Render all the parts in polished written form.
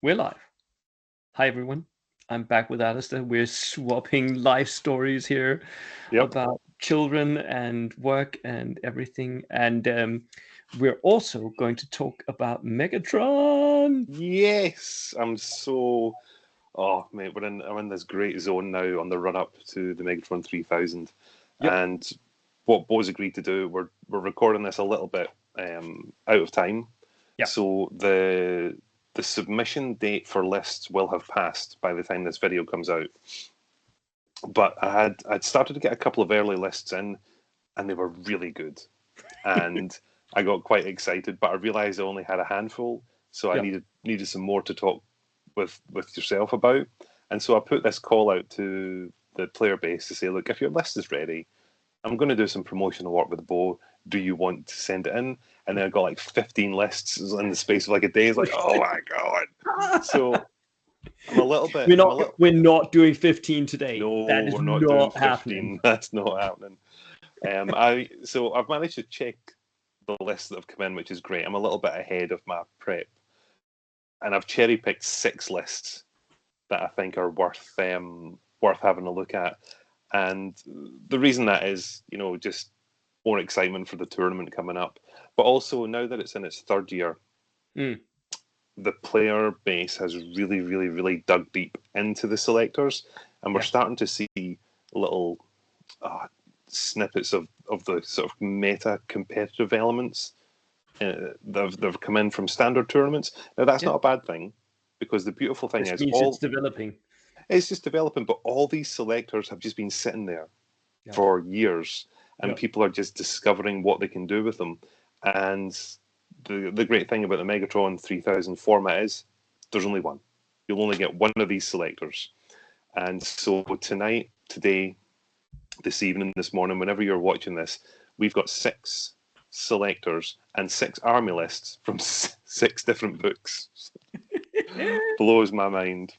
We're live. Hi, everyone. I'm back with Alistair. We're swapping life stories here Yep. about children and work and everything. And we're also going to talk about Megatron. Yes, I'm so. Oh, mate, I'm in this great zone now on the run up to the Megatron 3000, Yep. and what Bo's agreed to do, we're recording this a little bit out of time, Yeah. so the submission date for lists will have passed by the time this video comes out. But I'd started to get a couple of early lists in, and they were really good, and I got quite excited. But I realised I only had a handful, so I Yep. needed some more to talk with yourself about. And so I put this call out to the player base to say, look, if your list is ready, I'm going to do some promotional work with Bo. Do you want to send it in? And then I got like 15 lists in the space of like a day. It's like, oh my god! So I'm a little bit. We're not doing 15 today. No, That is we're not doing not 15. happening. That's not happening. So I've managed to check the lists that have come in, which is great. I'm a little bit ahead of my prep, and I've cherry picked 6 lists that I think are worth having a look at. And the reason that is, just more excitement for the tournament coming up, but also now that it's in its 3rd year, the player base has really, really, really dug deep into the selectors, and we're starting to see little snippets of the sort of meta competitive elements that have come in from standard tournaments. Now that's not a bad thing, because the beautiful thing This is means it's developing. It's just developing, but all these selectors have just been sitting there for years, and people are just discovering what they can do with them. And the great thing about the Megatron 3000 format is there's only one. You'll only get one of these selectors. And so tonight, today, this evening, this morning, whenever you're watching this, we've got 6 selectors and 6 army lists from 6 different books. Blows my mind.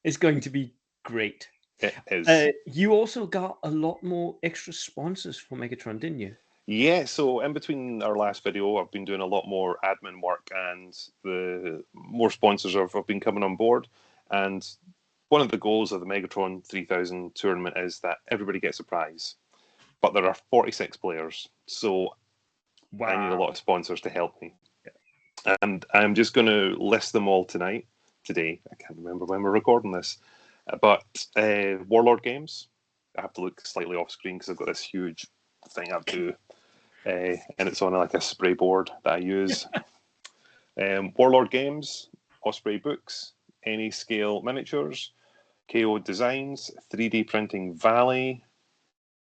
It's going to be great. It is. You also got a lot more extra sponsors for Megatron, didn't you? Yeah, so in between our last video, I've been doing a lot more admin work, and the more sponsors have been coming on board. And one of the goals of the Megatron 3000 tournament is that everybody gets a prize. But there are 46 players, so I need a lot of sponsors to help me. And I'm just going to list them all today. I can't remember when we're recording this. But Warlord Games, I have to look slightly off screen because I've got this huge thing I do. And it's on like a spray board that I use. Warlord Games, Osprey Books, Any Scale Miniatures, KO Designs, 3D Printing Valley,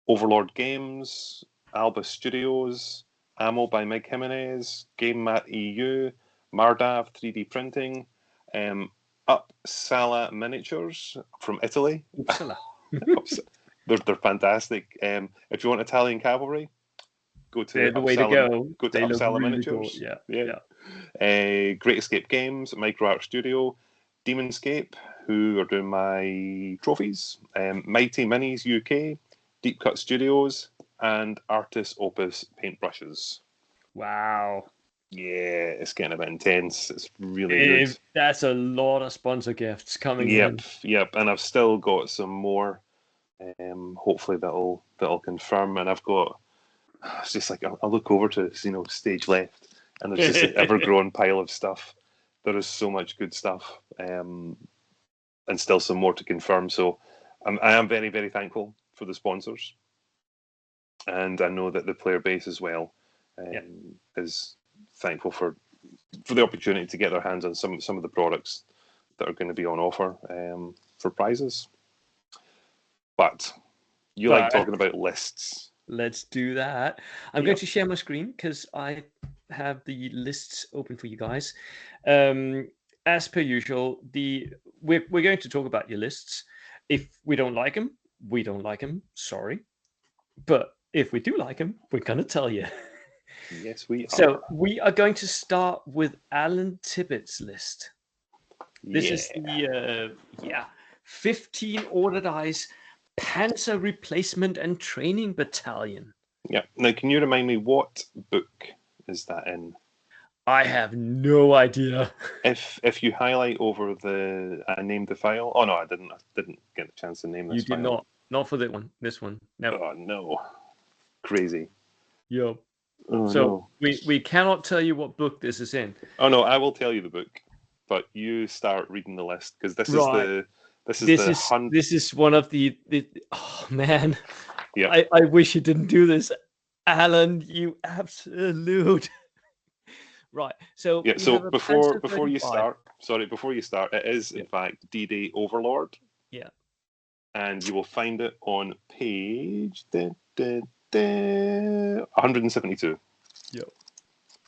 Overlord Games, Alba Studios, Ammo by Mig Jimenez, Game Mat EU, Mardav 3D Printing, Uppsala Miniatures from Italy. Uppsala. They're fantastic. If you want Italian cavalry, go to They're the way to go. Go to Uppsala Miniatures. Cool. Yeah. Great Escape Games, Micro Art Studio, Demonscape, who are doing my trophies, Mighty Minis UK, Deep Cut Studios, and Artis Opus Paintbrushes. Wow. Yeah, it's getting a bit intense. It's really good. That's a lot of sponsor gifts coming in. Yep. And I've still got some more. Hopefully that'll confirm. And I've got. It's just like I look over to stage left, and there's just an ever-growing pile of stuff. There is so much good stuff, and still some more to confirm. So I am very, very thankful for the sponsors, and I know that the player base as well is thankful for the opportunity to get their hands on some of the products that are going to be on offer for prizes. But you like talking about lists. Let's do that. I'm going to share my screen because I have the lists open for you guys. As per usual, we're going to talk about your lists. If we don't like them, we don't like them. Sorry. But if we do like them, we're going to tell you. Yes, we are. So we are going to start with Alan Tibbits' list. This is the 15 ordered eyes Panzer Replacement and Training Battalion. Yeah. Now, can you remind me what book is that in? I have no idea. If you highlight over I named the file. Oh no, I didn't. I didn't get a chance to name You this did file. not for that one. This one. No. Oh no, crazy. Yo. Oh So no. we cannot tell you what book this is in. Oh no, I will tell you the book, but you start reading the list because this is Right. the This is one of the oh man. Yeah. I wish you didn't do this, Alan. You absolute. Right. So Yeah. we So have a before Panzer 35. before you start, it is in fact D-Day Overlord. Yeah. And you will find it on page 172. Yep.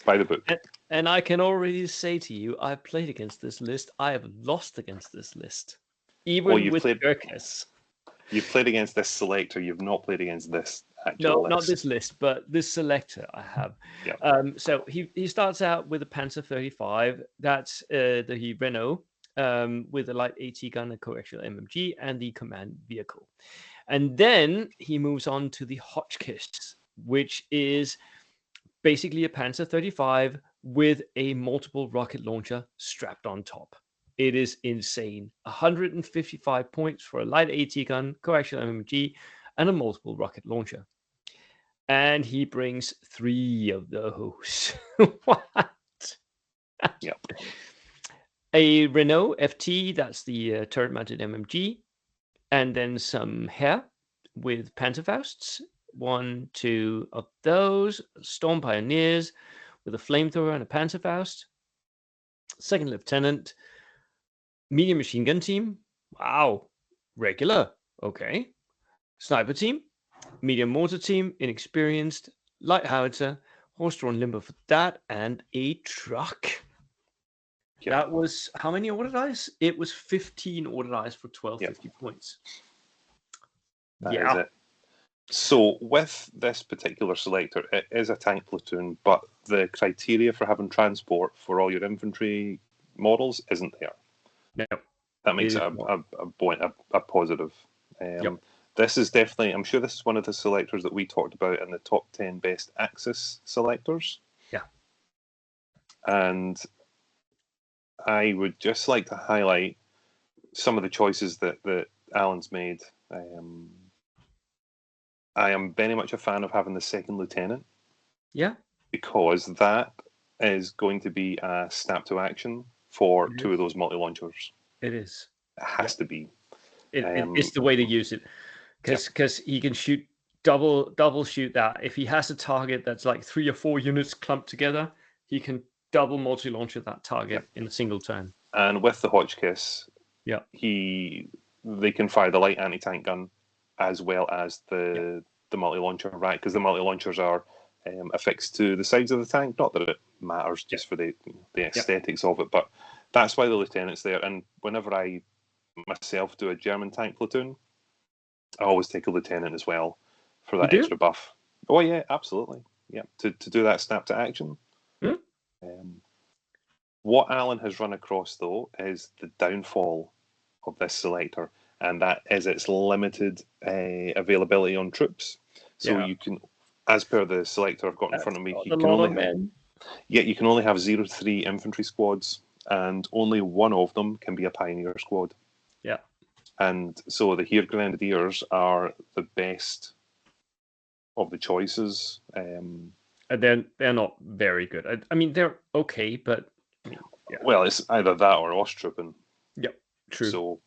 By the book. And I can already say to you, I've played against this list. I have lost against this list, even with Gurkhas. You've played against this selector. You've not played against this actual list. No, not this list, but this selector I have. Yeah. So he starts out with a Panzer 35. That's the Renault with a light AT gun, a coaxial MMG, and the command vehicle. And then he moves on to the Hotchkiss, which is basically a Panzer 35 with a multiple rocket launcher strapped on top. It is insane. 155 points for a light AT gun, coaxial MMG, and a multiple rocket launcher. And he brings 3 of those. What? Yep. A Renault FT, that's the turret-mounted MMG, and then some hair with Panzerfausts. 1, 2 of those. Storm Pioneers with a flamethrower and a Panzerfaust. Second Lieutenant. Medium machine gun team. Wow. Regular. Okay. Sniper team. Medium mortar team. Inexperienced. Light howitzer. Horse-drawn limber for that. And a truck. Yep. That was how many order dice? It was 15 order dice for 1250 points. That is it. So with this particular selector, it is a tank platoon, but the criteria for having transport for all your infantry models isn't there. No. That makes it a positive. This is definitely, I'm sure this is one of the selectors that we talked about in the top 10 best Axis selectors. Yeah. And I would just like to highlight some of the choices that Alan's made. I am very much a fan of having the second lieutenant. Yeah. Because that is going to be a snap to action for 2 of those multi-launchers. It is. It has to be. It's the way to use it. Because he can shoot double shoot that. If he has a target that's like 3 or 4 units clumped together, he can double multi-launcher that target in a single turn. And with the Hotchkiss, they can fire the light anti-tank gun as well as the multi-launcher, right? Because the multi-launchers are affixed to the sides of the tank. Not that it matters just for the aesthetics of it, but that's why the lieutenant's there. And whenever I myself do a German tank platoon, I always take a lieutenant as well for that extra buff. Oh yeah, absolutely. Yeah, to do that snap to action. What Alan has run across though is the downfall of this selector, and that is its limited availability on troops. So you can, as per the selector I've got in front of me, you can only have 0-3 infantry squads, and only one of them can be a pioneer squad. Yeah. And so the Heer Grenadiers are the best of the choices. They're not very good. I mean, they're okay, but well, it's either that or Osttruppen. Yep, true.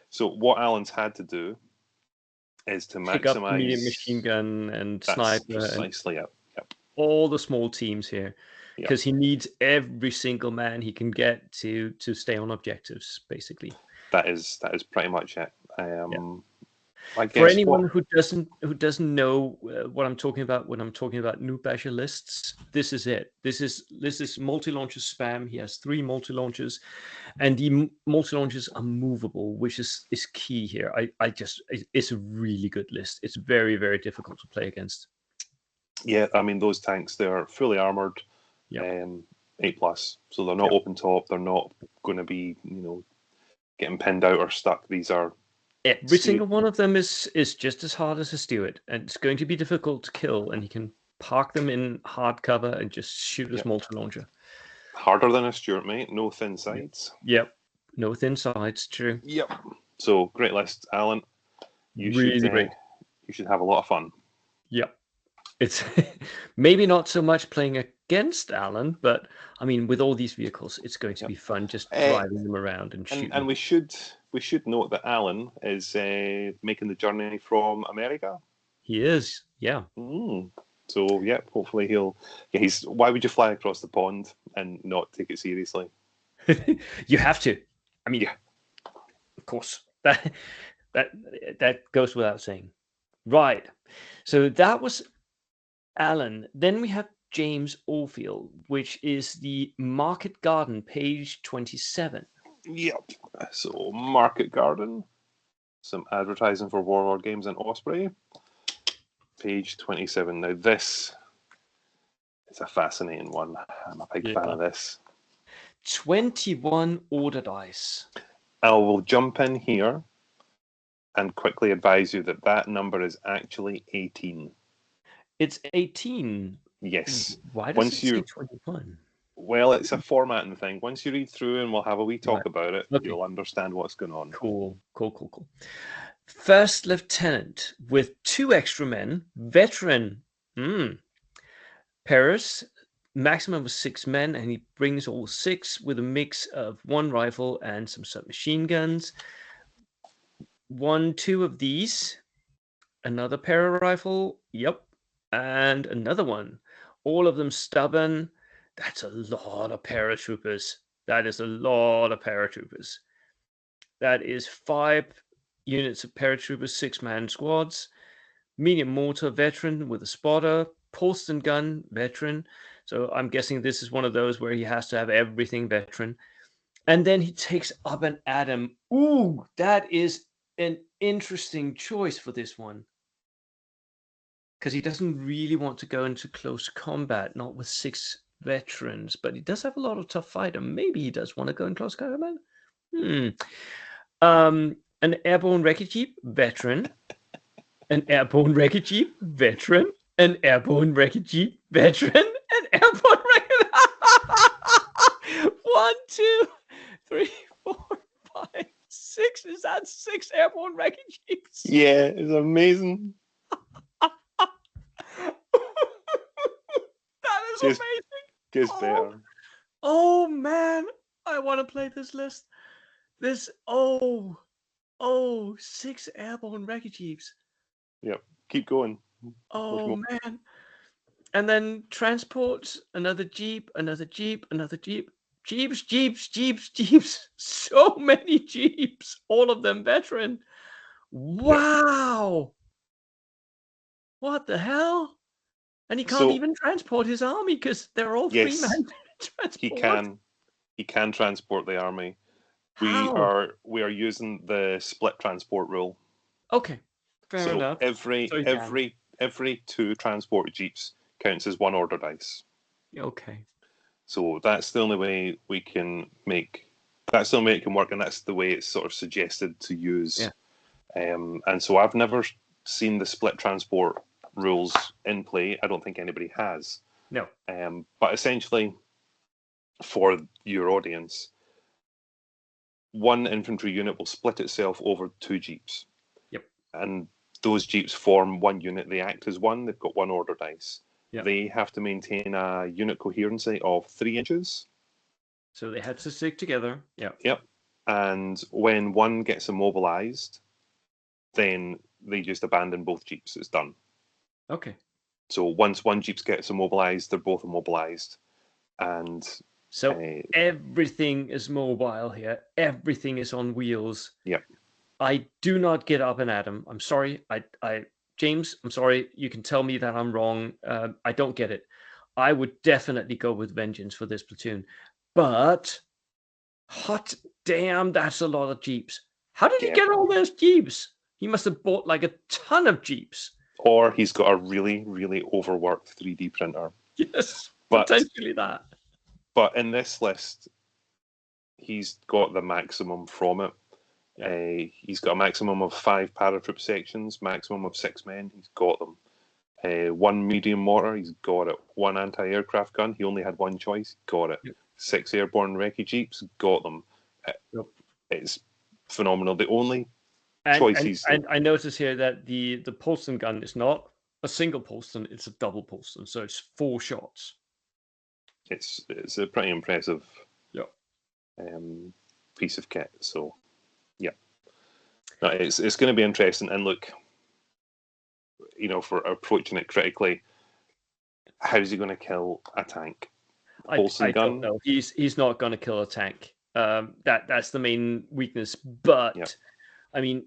So what Alan's had to do is to pick maximize up medium machine gun and sniper, precisely, and all the small teams here, because he needs every single man he can get to stay on objectives, basically. That is pretty much it. For anyone who doesn't know what I'm talking about when I'm talking about Noob Basher lists, this is it. This is multi-launcher spam. He has 3 multi-launchers, and the multi-launchers are movable, which is key here. It's a really good list. It's very, very difficult to play against. Yeah, I mean those tanks, they're fully armored, 8+, so they're not open top. They're not going to be getting pinned out or stuck. These are every single one of them is just as hard as a Stewart, and it's going to be difficult to kill, and he can park them in hard cover, and just shoot a Yep. multi-launcher. Harder than a Stuart, mate. No thin sides. Yep. No thin sides. True. Yep. So great list, Alan. You Really great. You should have a lot of fun. Yep. It's maybe not so much playing against Alan, but I mean, with all these vehicles, it's going to be fun just driving them around and shooting. And we should note that Alan is making the journey from America. He is, yeah. So yeah, hopefully he's. Why would you fly across the pond and not take it seriously? You have to. I mean, of course, that goes without saying. Right. So that was Alan. Then we have James Orfield, which is the Market Garden, page 27. Yep. So Market Garden, some advertising for Warlord Games and Osprey. Page 27. Now this is a fascinating one. I'm a big fan of this. 21 order dice. I will jump in here and quickly advise you that number is actually 18. It's 18? Yes. Why does it say 21? Well, it's a formatting thing. Once you read through and we'll have a wee talk about it, you'll understand what's going on. Cool. First Lieutenant with 2 extra men, veteran. Paris, maximum of 6 men, and he brings all 6 with a mix of 1 rifle and some submachine guns. 2 of these, another para-rifle, and another one. All of them stubborn. That's a lot of paratroopers. That is a lot of paratroopers. That is 5 units of paratroopers, 6-man squads. Medium mortar, veteran with a spotter. Polston gun, veteran. So I'm guessing this is one of those where he has to have everything veteran. And then he takes up an Adam. Ooh, that is an interesting choice for this one. Because he doesn't really want to go into close combat, not with 6 veterans, but he does have a lot of tough fighter. Maybe he does want to go in close combat. An airborne wreckage jeep, veteran. An airborne wreckage jeep, veteran. An airborne wreckage jeep, veteran. An airborne wreckage. 1, 2, 3, 4, 5, 6. Is that 6 airborne wreckage jeeps? Yeah, it's amazing. That is amazing. Gets better. Oh man, I want to play this list. 6 airborne wreckage jeeps. Yep, keep going. Oh man. And then transport, another jeep, another jeep, another jeep. Jeeps. So many jeeps. All of them veteran. Wow. What the hell? And he can't even transport his army because they're all 3-man transport. He can transport the army. How? We are using the split transport rule. Okay. Fair enough. Every 2 transport jeeps counts as 1 order dice. Okay. So that's the only way we can make. That's the only way it can work, and that's the way it's sort of suggested to use. Yeah. And so I've never seen the split transport rules in play. I don't think anybody has. No. But essentially, for your audience, 1 infantry unit will split itself over 2 jeeps. Yep. And those jeeps form 1 unit. They act as 1. They've got 1 order dice. Yep. They have to maintain a unit coherency of 3 inches. So they had to stick together. Yeah. Yep. And when 1 gets immobilized, then they just abandon both jeeps. It's done. Okay. So once 1 jeep gets immobilized, they're both immobilized. And so everything is mobile here. Everything is on wheels. Yep. I do not get up and at him. I'm sorry. James, I'm sorry. You can tell me that I'm wrong. I don't get it. I would definitely go with Vengeance for this platoon. But hot damn, that's a lot of jeeps. How did he get all those jeeps? He must have bought like a ton of jeeps. Or he's got a really, really overworked 3D printer. Yes, potentially that. But in this list, he's got the maximum from it. Yeah. He's got a maximum of 5 paratroop sections, maximum of 6 men. He's got them. 1 medium mortar, he's got it. 1 anti-aircraft gun, he only had one choice, got it. Yep. 6 airborne recce jeeps, got them. Yep. It's phenomenal. The only And choices. And I notice here that the Polston gun is not a single Polston; it's a double Polston, so it's 4 shots. It's a pretty impressive piece of kit. So yeah, no, it's going to be interesting. And look, for approaching it critically, how's he going to kill a tank? I don't know. He's not going to kill a tank. That's the main weakness. But I mean,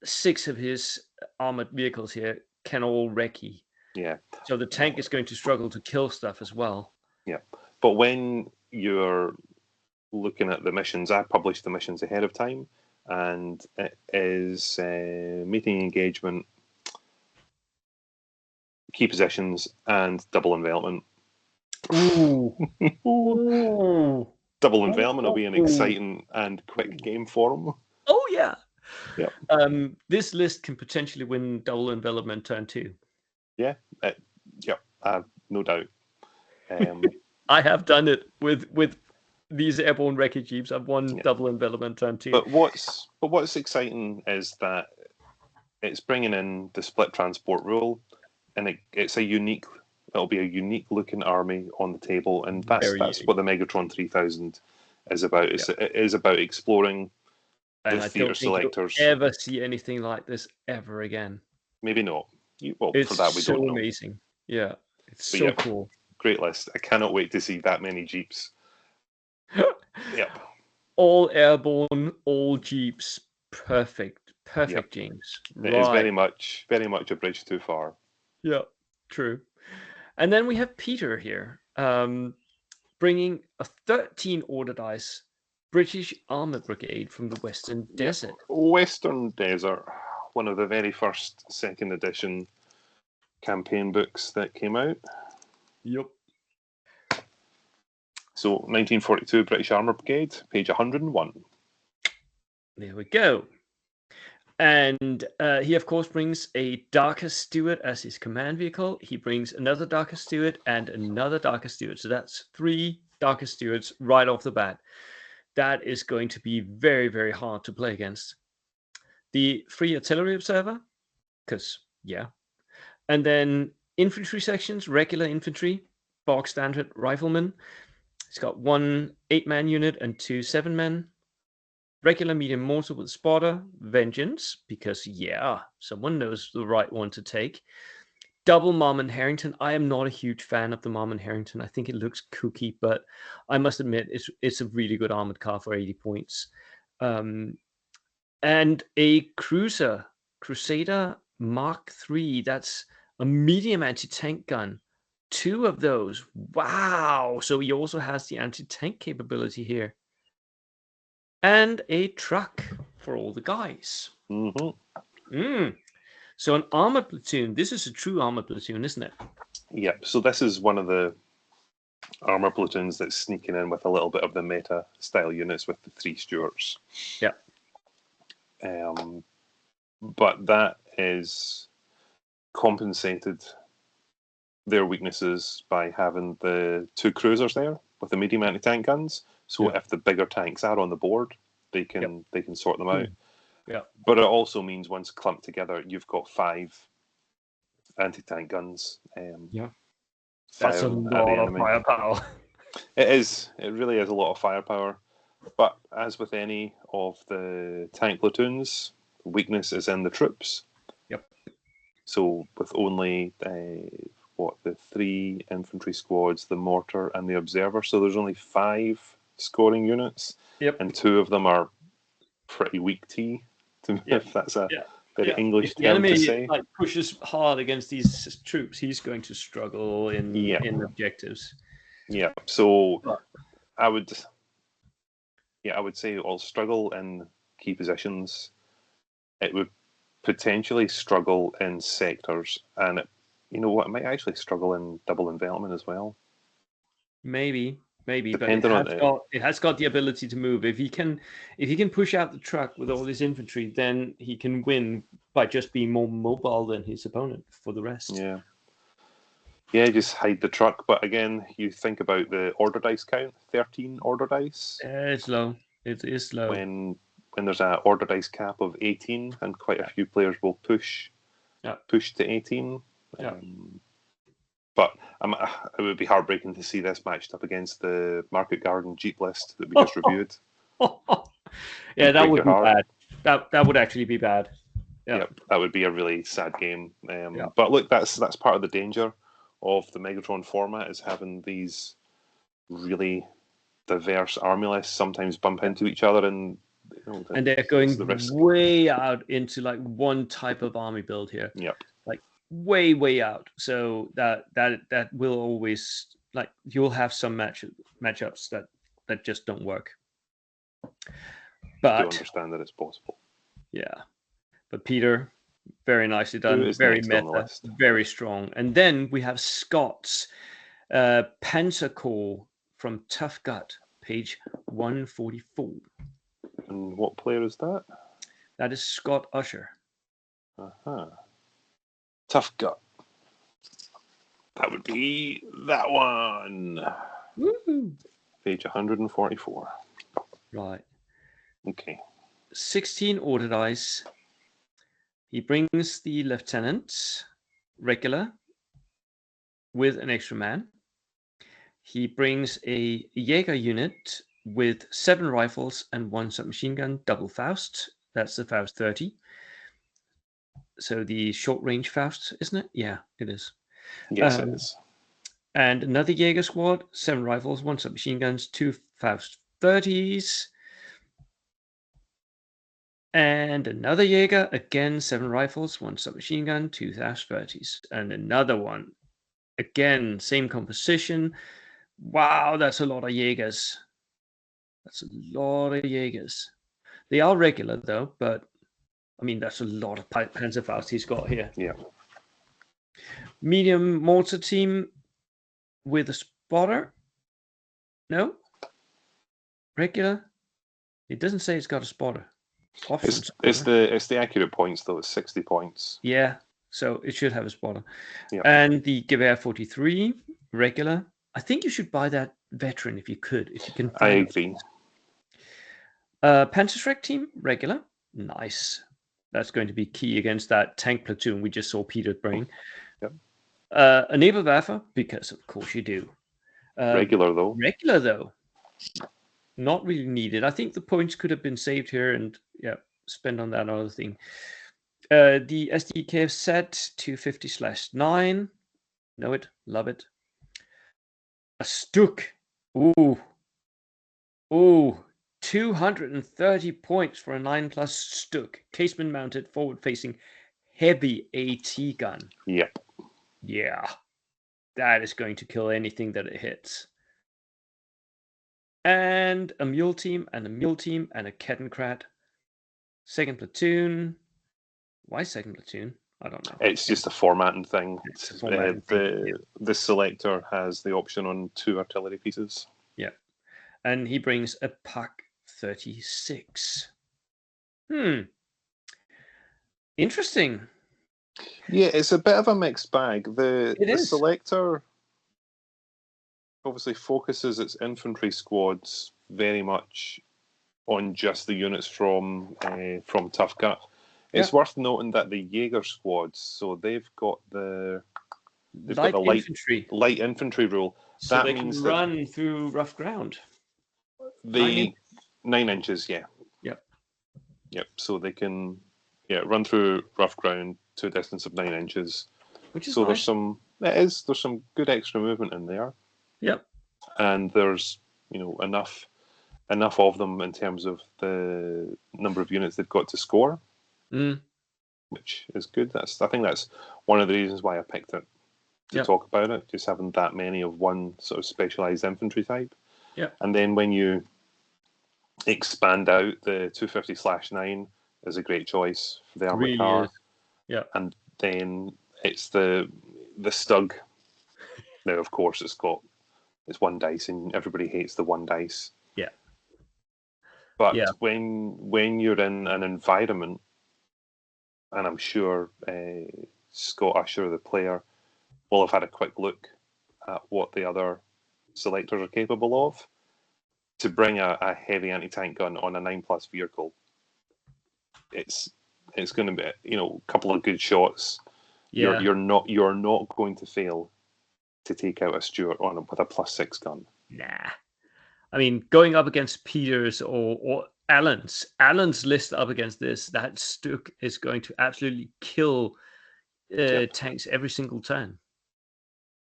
6 of his armored vehicles here can all recce. Yeah. So the tank is going to struggle to kill stuff as well. Yeah. But when you're looking at the missions, I published the missions ahead of time, and it is meeting engagement, key positions, and double envelopment. Ooh. Ooh. Double envelopment will be an exciting and quick game for him. Oh yeah. Yeah. This list can potentially win double envelopment turn 2. Yeah. No doubt. I have done it with these airborne recce jeeps. I've won double envelopment turn 2. But what's exciting is that it's bringing in the split transport rule, and it'll be a unique looking army on the table, and that's what the Megatron 3000 is about. It is about exploring the theater selectors. You'll ever see anything like this ever again? Maybe not. It's for that we so don't know. Amazing. Yeah, it's so cool. Great list. I cannot wait to see that many jeeps. Yep. All airborne, all jeeps. Perfect, James. It is very much a bridge too far. Yeah, true. And then we have Peter here, bringing a 13 order dice British Armored Brigade from the Western Desert. Western Desert, one of the very first 2nd edition campaign books that came out. Yep. So 1942 British Armored Brigade, page 101. There we go. And he, of course, brings a Darker Steward as his command vehicle. He brings another Darker Steward and another Darker Steward. So that's 3 Darker Stewards right off the bat. That is going to be very, very hard to play against. The 3 Artillery Observer, because, and then infantry sections, regular infantry, bog standard riflemen. He's got 1 8-man unit and 2 7-men. Regular medium mortar with spotter, vengeance, because someone knows the right one to take. Double Marmon Harrington. I am not a huge fan of the Marmon Harrington. I think it looks kooky, but I must admit it's a really good armored car for 80 points. And a Crusader Mark III. That's a medium anti-tank gun. 2 of those. Wow! So he also has the anti-tank capability here. And a truck for all the guys. Mm-hmm. So an armored platoon. This is a true armored platoon, isn't it? Yep. So this is one of the armored platoons that's sneaking in with a little bit of the meta style units with the 3 Stuarts. Yeah. But that is compensated their weaknesses by having the 2 cruisers there with the medium anti-tank guns. So if the bigger tanks are on the board, they can sort them out. Yeah. But it also means once clumped together, you've got 5 anti-tank guns. That's a lot of firepower. It is. It really is a lot of firepower. But as with any of the tank platoons, weakness is in the troops. Yep. So with only the 3 infantry squads, the mortar and the observer. So there's only 5 scoring units. Yep. And 2 of them are pretty weak T. If that's a very English term to say. If the enemy pushes hard against these troops, he's going to struggle in objectives. Yeah. So I would say it'll struggle in key positions. It would potentially struggle in sectors, and it might actually struggle in double envelopment as well. Maybe, but it has got the ability to move. If he can push out the truck with all his infantry, then he can win by just being more mobile than his opponent for the rest. Yeah. Yeah, just hide the truck. But again, you think about the order dice count, 13 order dice. It's low. It is low. When there's an order dice cap of 18, and quite a few players will push to 18. But it would be heartbreaking to see this matched up against the Market Garden Jeep list that we just reviewed. Yeah, that would be bad. That would actually be bad. Yeah, that would be a really sad game. But look, that's part of the danger of the Megatron format, is having these really diverse army lists sometimes bump into each other, and and they're going way out into like one type of army build here. Yep. Like way out. So that will always, like, you'll have some matchups that just don't work. But I do understand that it's possible. Yeah. But Peter, very nicely done. Very meta, very strong. And then we have Scott's Panzer Corps from Tough Gut, page 144. And what player is that? That is Scott Usher. Tough Gut. That would be that one. Woo-hoo. Page 144. Right. Okay. 16 order dice. He brings the lieutenant regular with an extra man. He brings a Jager unit with 7 rifles and 1 submachine gun, double Faust. That's the Faust 30. So the short range Faust, isn't it? Yeah, it is. Yes, it is. And another Jaeger squad, 7 rifles, 1 submachine guns, 2 Faust 30s. And another Jaeger, again, 7 rifles, 1 submachine gun, 2 Faust 30s. And another one, again, same composition. Wow, that's a lot of Jaegers. That's a lot of Jaegers. They are regular, though, but, I mean, that's a lot of Panzerfaust he's got here. Yeah. Medium mortar team with a spotter. No? Regular? It doesn't say it's got a spotter. It's the accurate points, though. It's 60 points. Yeah, so it should have a spotter. Yeah. And the Gewehr 43, regular. I think you should buy that veteran if you could, if you can find I agree. Panzerschreck team, regular. Nice. That's going to be key against that tank platoon we just saw Peter bring. Yep. A Nebelwerfer, because of course you do. Regular, though. Regular, though. Not really needed. I think the points could have been saved here and spent on that other thing. The SDKF set 250/9. Know it, love it. A Stuk. Ooh, 230 points for a 9+ Stuk. Casement mounted, forward facing, heavy AT gun. Yep. Yeah. That is going to kill anything that it hits. And a mule team, and a mule team, and a Kettenkrat. Second platoon. Why second platoon? I don't know. It's just a formatting thing. It's a formatting thing. The selector has the option on 2 artillery pieces. Yeah. And he brings a Pak 36. Interesting. Yeah, it's a bit of a mixed bag. The selector obviously focuses its infantry squads very much on just the units from Tough Gut. It's worth noting that the Jaeger squads, so they've got the light infantry rule. So that they means can run through rough ground. The 9 inches, yeah. Yep. So they can run through rough ground to a distance of 9 inches. Which is so nice. there's some good extra movement in there. Yep. And there's enough of them in terms of the number of units they've got to score, which is good. I think that's one of the reasons why I picked it to talk about it. Just having that many of one sort of specialized infantry type. Yeah. And then when you expand out, the 250/9 is a great choice for the armored car. Yeah. And then it's the Stug. Now, of course, it's 1 dice, and everybody hates the 1 dice. Yeah. But when you're in an environment, and I'm sure Scott Usher, the player, will have had a quick look at what the other selectors are capable of. To bring a heavy anti-tank gun on a 9+ vehicle, it's going to be, you know, a couple of good shots. Yeah. You're not going to fail to take out a Stuart with a +6 gun. Nah. I mean, going up against Peter's or Allen's list up against this, that Stuck is going to absolutely kill tanks every single turn.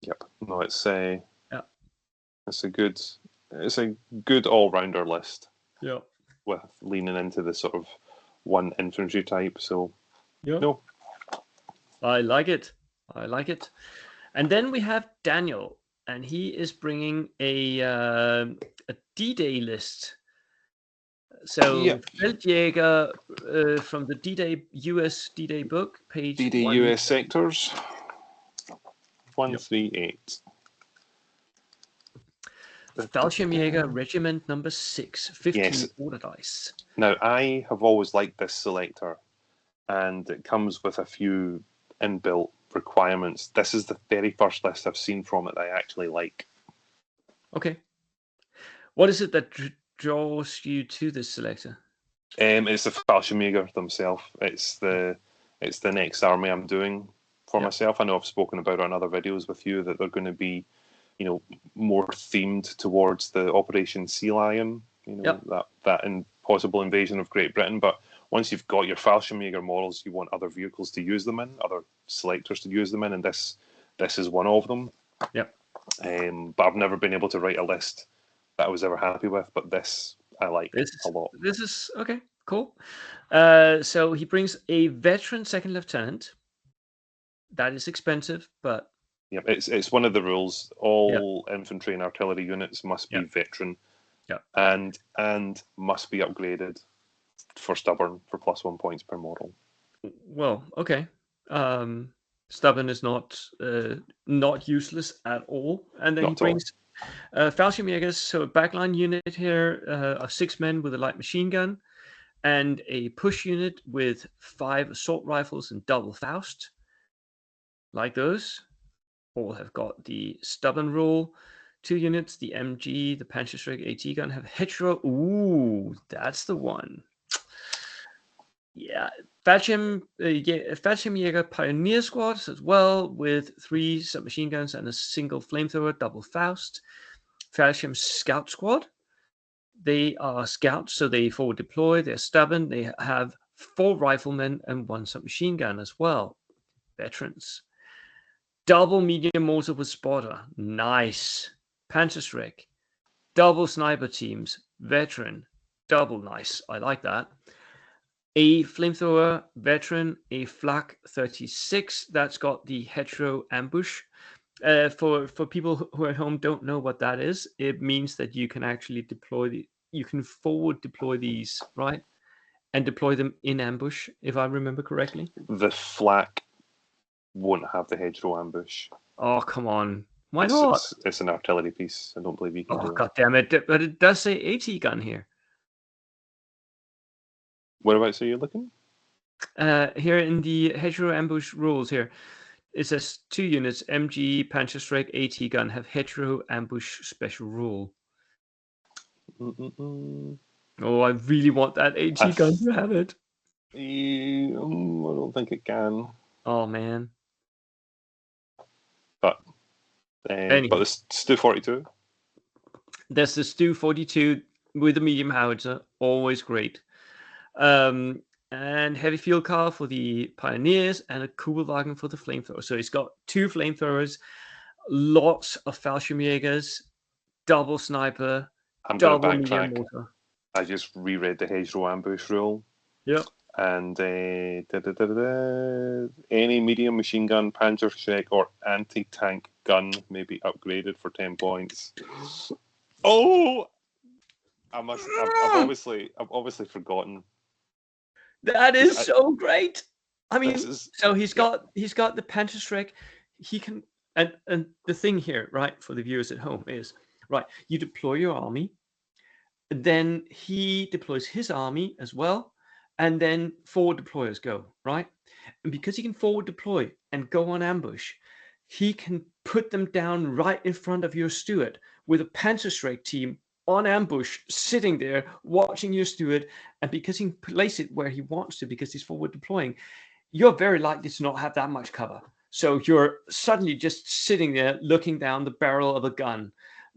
Yep. No, it's a Yeah. it's a good all-rounder list. Yeah. With leaning into the sort of one infantry type. So yeah. No. I like it. And then we have Daniel, and he is bringing a D-Day list. So Fallschirmjager from the D-Day US D-Day book, page D-Day US sectors 138. Fallschirmjager Regiment number 6, 15 order dice. Now, I have always liked this selector, and it comes with a few inbuilt requirements. This is the very first list I've seen from it that I actually like. Okay. What is it that draws you to this selector? It's the Fallschirmjager themselves. It's the next army I'm doing for myself. I know I've spoken about it on other videos with you that they're going to be, you know, more themed towards the Operation Sea Lion, you know, that possible invasion of Great Britain. But once you've got your Fallschirmjager models, you want other vehicles to use them in, other selectors to use them in, and this is one of them. Yep. But I've never been able to write a list that I was ever happy with. But this I like a lot. This is okay. Cool. So he brings a veteran second lieutenant. That is expensive, but yeah, it's one of the rules. All infantry and artillery units must be veteran, and must be upgraded for stubborn for +1 points per model. Well, okay. Stubborn is not useless at all. And then he brings Fallschirmjagers, so a backline unit here of 6 men with a light machine gun, and a push unit with 5 assault rifles and double Faust. Like those. All have got the stubborn rule. 2 units, the MG, the Panzerschreck AT gun have hetero. Ooh, that's the one. Yeah, Fallschirmjager Pioneer Squad as well, with 3 submachine guns and a single flamethrower, double Faust. Fallschirm Scout Squad. They are scouts, so they forward deploy. They're stubborn. They have 4 riflemen and 1 submachine gun as well. Veterans. Double medium mortar with spotter. Nice. Panzerschreck. Double sniper teams. Veteran. Double nice. I like that. A flamethrower veteran. A Flak 36. That's got the hetero ambush. For people who at home don't know what that is, it means that you can actually you can forward deploy these, right? And deploy them in ambush, if I remember correctly. The Flak won't have the hedgerow ambush. Oh, come on. Why not? It's an artillery piece. I don't believe you can do it. God damn it. But it does say AT gun here. Whereabouts are you looking? Here in the hedgerow ambush rules here, it says 2 units, MG, Panzerschreck, AT gun have hedgerow ambush special rule. Oh, I really want that AT gun to have it. I don't think it can. Oh, man. But the Stu 42. There's the Stu 42 with the medium howitzer, always great. And heavy field car for the Pioneers, and a Kugelwagen for the flamethrower. So he's got 2 flamethrowers, lots of Fallschirmjagers, double sniper, double medium mortar. I just reread the hedgerow ambush rule. Yep. And any medium machine gun, Panzerschreck, or anti-tank gun may be upgraded for 10 points. Oh, I've obviously forgotten. That is so great. I mean, so he's got the Panzerschreck. He can, and the thing here, right, for the viewers at home is, right, you deploy your army, then he deploys his army as well, and then forward deployers go, right? And because he can forward deploy and go on ambush, he can put them down right in front of your steward with a Panzerschreck team on ambush, sitting there watching your steward. And because he can place it where he wants to, because he's forward deploying, you're very likely to not have that much cover. So you're suddenly just sitting there looking down the barrel of a gun.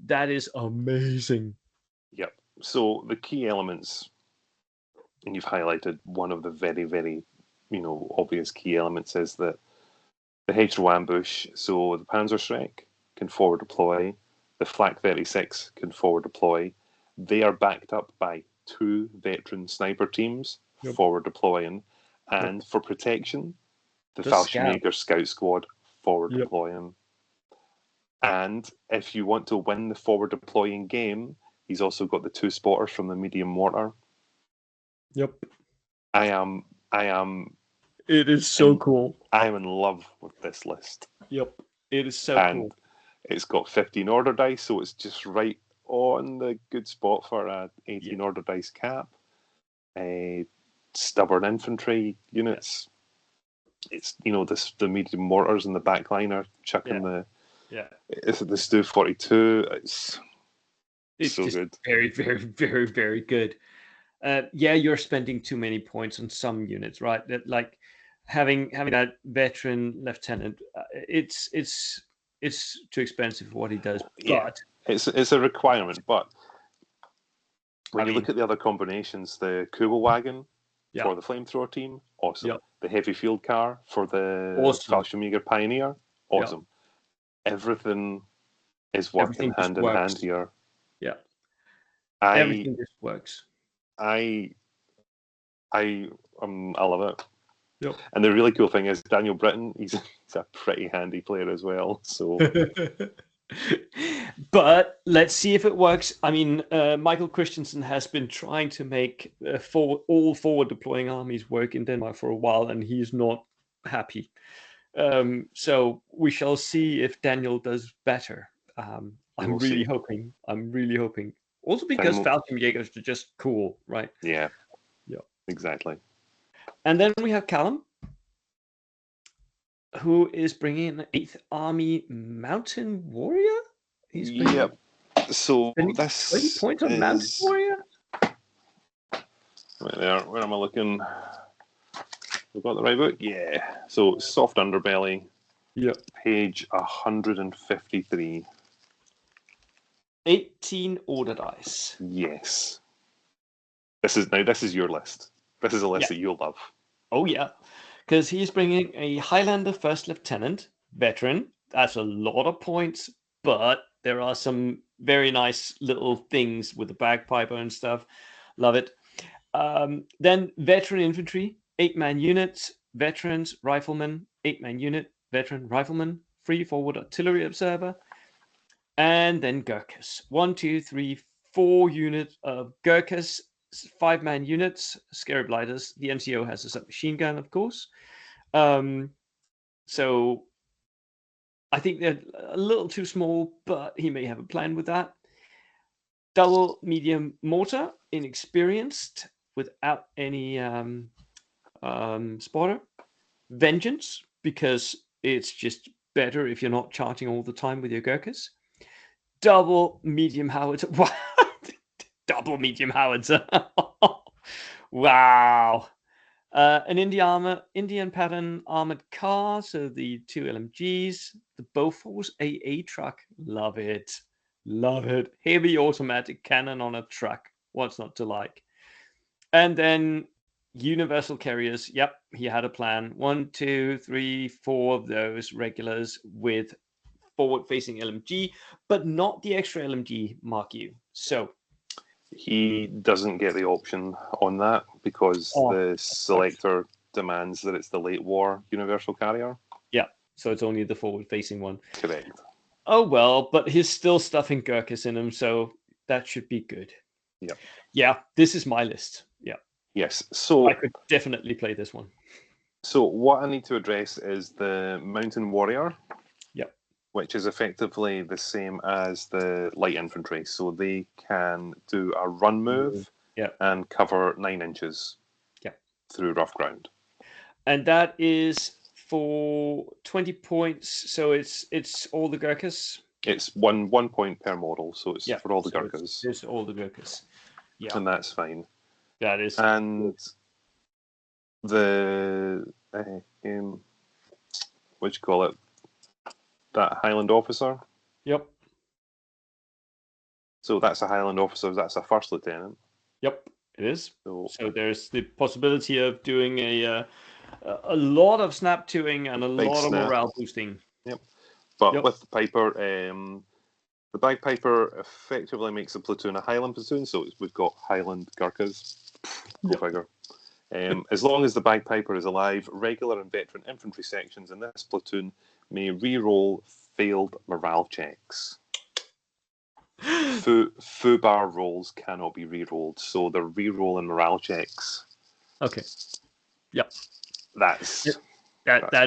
That is amazing. Yep. So the key elements, and you've highlighted one of the very, very, obvious key elements, is that the hedgerow ambush. So the Panzerschreck can forward deploy. The Flak 36 can forward deploy. They are backed up by 2 veteran sniper teams forward deploying. And for protection, the Fallschirmjager Scout Squad forward deploying. And if you want to win the forward deploying game, he's also got the 2 spotters from the medium mortar. Yep. I am. It is so cool. I am in love with this list. Yep. It is so cool. It's got 15 order dice, so it's just right on the good spot for a 18 order dice cap. Stubborn infantry units. It's the medium mortars in the back line are chucking the Stu 42. It's so just good. Very, very, very, very good. You're spending too many points on some units, right? That like having that veteran lieutenant, it's too expensive for what he does. But it's a requirement. But when you look at the other combinations, the Kubel wagon for the flamethrower team, awesome. Yep. The heavy field car for the Fallschirmjager Pioneer, awesome. Yep. Everything is working hand in hand here. Yeah, everything just works. I love it. Yep. And the really cool thing is Daniel Britton, he's a pretty handy player as well. So, but let's see if it works. I mean, Michael Christensen has been trying to make all forward deploying armies work in Denmark for a while, and he's not happy. So we shall see if Daniel does better. I'm really hoping. Also because Fallschirmjagers are just cool, right? Yeah, exactly. And then we have Callum, who is bringing an 8th Army Mountain Warrior. He's so this 20 points on Mountain Warrior. Right there. Where am I looking? We've got the right book. Yeah. So soft underbelly. Yep. Page 153. 18 order dice. Yes. This is your list. This is a list that you'll love. Oh yeah, because he's bringing a Highlander First Lieutenant veteran. That's a lot of points, but there are some very nice little things with the bagpiper and stuff. Love it. Then veteran infantry, 8-man units, veterans, riflemen, 8-man unit, veteran, rifleman, free forward artillery observer, and then Gurkhas. 1, 2, 3, 4 units of Gurkhas, 5-man units, scary blighters. The NCO has a submachine gun, of course. So I think they're a little too small, but he may have a plan with that. Double medium mortar, inexperienced, without any spotter. Vengeance, because it's just better if you're not charging all the time with your Gurkhas. Double medium howitzer. What? Double medium howitzer. Wow. An Indian pattern armored car, so the 2 LMGs, the Bofors AA truck, love it. Heavy automatic cannon on a truck, what's not to like? And then universal carriers, yep, he had a plan. 1, 2, 3, 4 of those regulars with forward-facing LMG, but not the extra LMG Mark U. So he doesn't get the option on that because the selector demands that it's the late war universal carrier. Yeah, so it's only the forward-facing one. Correct. Oh well, but he's still stuffing Gurkhas in him, so that should be good. Yeah. Yeah, this is my list. Yeah. Yes. So I could definitely play this one. So what I need to address is the Mountain Warrior. Yep. Which is effectively the same as the light infantry. So they can do a run move and cover 9 inches through rough ground. And that is for 20 points. So it's all the Gurkhas. It's one point per model, so it's for all the so Gurkhas. It's all the Gurkhas. Yeah, and that's fine. that is. And the what do you call it? That Highland officer. Yep. So that's a Highland officer. That's a first lieutenant. Yep, it is. So there's the possibility of doing a lot of snap toing and a lot of morale boosting. Yep. But with the Piper, the bagpiper effectively makes the platoon a Highland platoon. So we've got Highland Gurkhas. Go figure. As long as the bagpiper is alive, regular and veteran infantry sections in this platoon may re-roll failed morale checks. Foo-bar rolls cannot be re-rolled, so they're re-rolling morale checks. Okay. Yep. That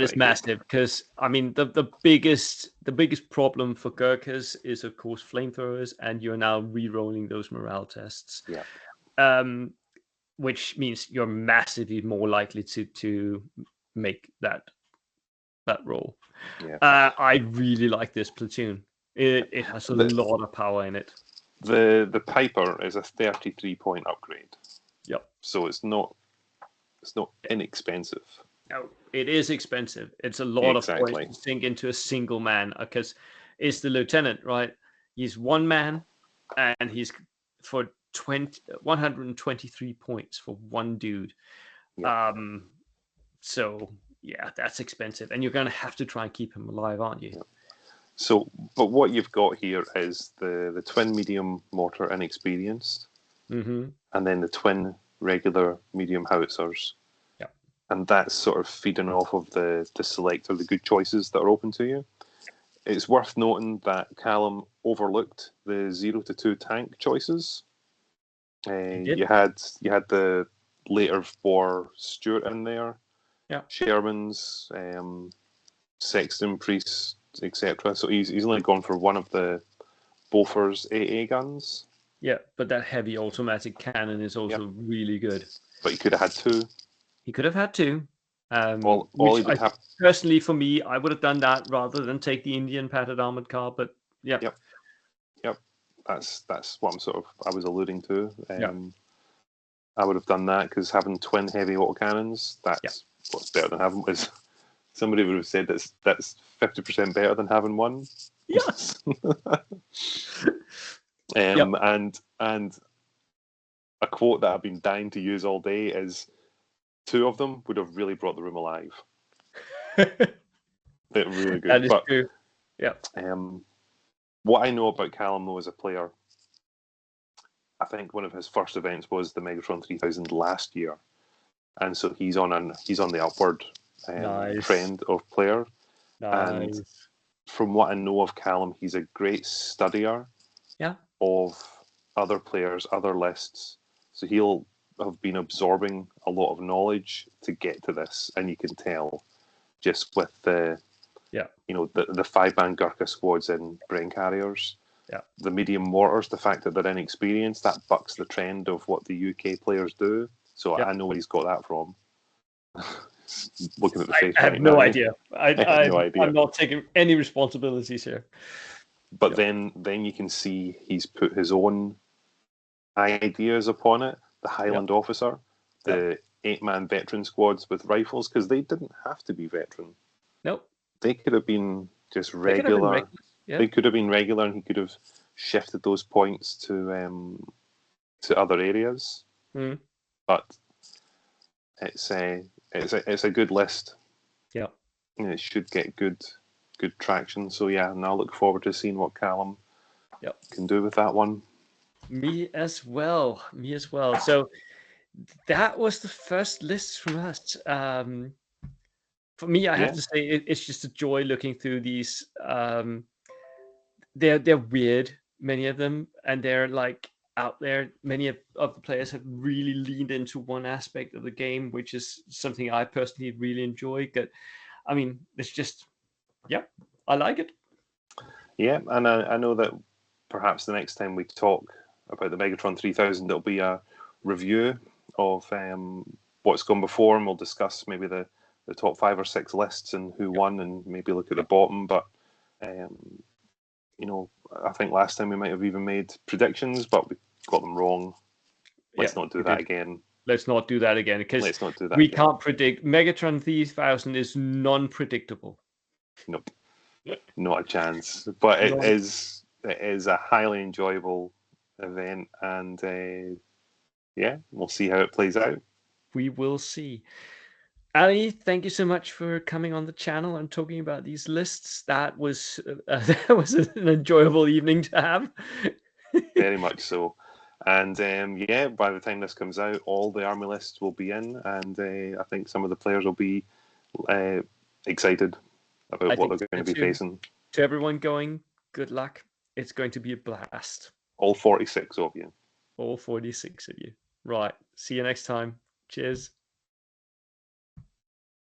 is massive, because I mean the biggest problem for Gurkhas is of course flamethrowers, and you're now re-rolling those morale tests. Yeah. Which means you're massively more likely to make that roll. Yeah. I really like this platoon. It has a lot of power in it. The Piper is a 33-point upgrade. Yep. So it's not inexpensive. No, it is expensive. It's a lot of points to sink into a single man, because it's the lieutenant, right? He's one man, and he's for 123 points for one dude. Yeah. So yeah, that's expensive, and you're going to have to try and keep him alive, aren't you? Yeah. So, but what you've got here is the twin medium mortar inexperienced, mm-hmm. and then the twin regular medium howitzers. Yeah. And that's sort of feeding off of the select or the good choices that are open to you. It's worth noting that Callum overlooked the 0 to 2 tank choices. You had the later war Stuart in there. Yeah. Sherman's, Sexton, Priest, etc. So he's only gone for one of the Bofors AA guns. Yeah, but that heavy automatic cannon is also really good. But he could have had two. He could have had two. Personally, for me, I would have done that rather than take the Indian patterned armored car. But yeah. Yep. That's what I was alluding to. I would have done that because having twin heavy autocannons, that's what's better than having. Somebody would have said that's 50% better than having one. Yes. And a quote that I've been dying to use all day is, two of them would have really brought the room alive. They're really good. That is true. Yeah. What I know about Callum though as a player, I think one of his first events was the Megatron 3000 last year, and so he's on the upward trend of player. Nice. And from what I know of Callum, he's a great studier of other players, other lists. So he'll have been absorbing a lot of knowledge to get to this, and you can tell just with the 5-man Gurkha squads in brain carriers. Yeah. The medium mortars, the fact that they're inexperienced, that bucks the trend of what the UK players do. So I know where he's got that from. Looking at the face, I have no idea. I have no idea. I'm not taking any responsibilities here. But then you can see he's put his own ideas upon it. The Highland officer, the 8-man veteran squads with rifles, because they didn't have to be veteran. Nope. They could have been just regular. They could have been regular, and he could have shifted those points to other areas. Mm. But it's a good list. Yeah, and it should get good traction. So and I look forward to seeing what Callum can do with that one. Me as well. So that was the first list from us. For me, I have to say it's just a joy looking through these. They're weird, many of them, and they're like out there. Many of the players have really leaned into one aspect of the game, which is something I personally really enjoy. But I mean, it's just, I like it. Yeah, and I know that perhaps the next time we talk about the Megatron 3000, it'll be a review of what's gone before, and we'll discuss maybe the top 5 or 6 lists and who won, and maybe look at the bottom. But I think last time we might have even made predictions, but we got them wrong. Let's not do that again. Let's not do that again, because we can't predict. Megatron 3000 is non-predictable. Nope, not a chance. But it is a highly enjoyable event, and we'll see how it plays out. We will see. Ali, thank you so much for coming on the channel and talking about these lists. That was an enjoyable evening to have. Very much so. And by the time this comes out, all the army lists will be in, and I think some of the players will be excited about what they're going to be facing. To everyone going, good luck. It's going to be a blast. All 46 of you. All 46 of you. Right. See you next time. Cheers.